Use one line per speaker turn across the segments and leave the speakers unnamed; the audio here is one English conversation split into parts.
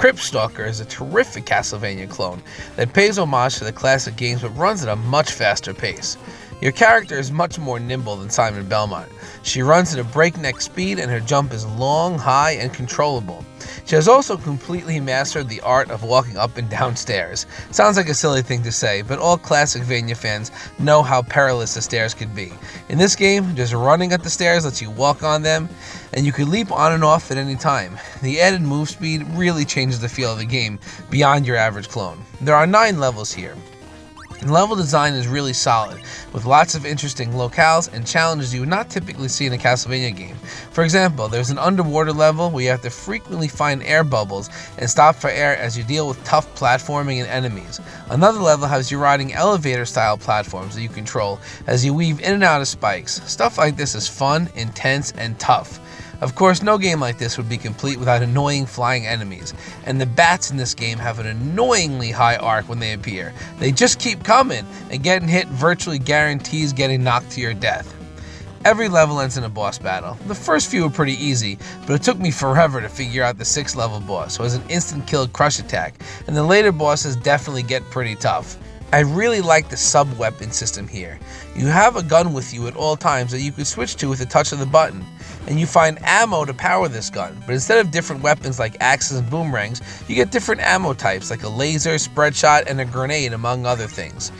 Crypt Stalker is a terrific Castlevania clone that pays homage to the classic games but runs at a much faster pace. Your character is much more nimble than Simon Belmont. She runs at a breakneck speed and her jump is long, high, and controllable. She has also completely mastered the art of walking up and down stairs. Sounds like a silly thing to say, but all classic Vania fans know how perilous the stairs could be. In this game, just running up the stairs lets you walk on them, and you can leap on and off at any time. The added move speed really changes the feel of the game beyond your average clone. There are 9 levels here. And level design is really solid, with lots of interesting locales and challenges you would not typically see in a Castlevania game. For example, there's an underwater level where you have to frequently find air bubbles and stop for air as you deal with tough platforming and enemies. Another level has you riding elevator-style platforms that you control as you weave in and out of spikes. Stuff like this is fun, intense, and tough. Of course, no game like this would be complete without annoying flying enemies, and the bats in this game have an annoyingly high arc when they appear. They just keep coming, and getting hit virtually guarantees getting knocked to your death. Every level ends in a boss battle. The first few were pretty easy, but it took me forever to figure out the 6th level boss, who has an instant kill crush attack, and the later bosses definitely get pretty tough. I really like the sub-weapon system here. You have a gun with you at all times that you can switch to with a touch of the button, and you find ammo to power this gun, but instead of different weapons like axes and boomerangs, you get different ammo types like a laser, spread shot, and a grenade, among other things.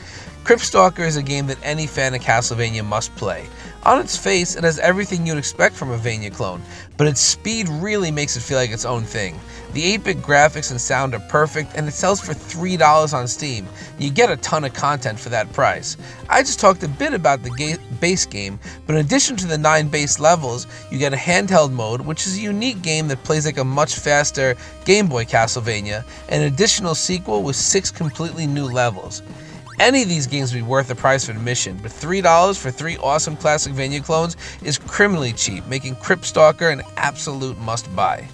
Crypt Stalker is a game that any fan of Castlevania must play. On its face, it has everything you'd expect from a Vania clone, but its speed really makes it feel like its own thing. The 8-bit graphics and sound are perfect, and it sells for $3 on Steam. You get a ton of content for that price. I just talked a bit about the base game, but in addition to the 9 base levels, you get a handheld mode, which is a unique game that plays like a much faster Game Boy Castlevania, and an additional sequel with 6 completely new levels. Any of these games would be worth the price of admission, but $3 for 3 awesome classic Vania clones is criminally cheap, making Crypt Stalker an absolute must-buy.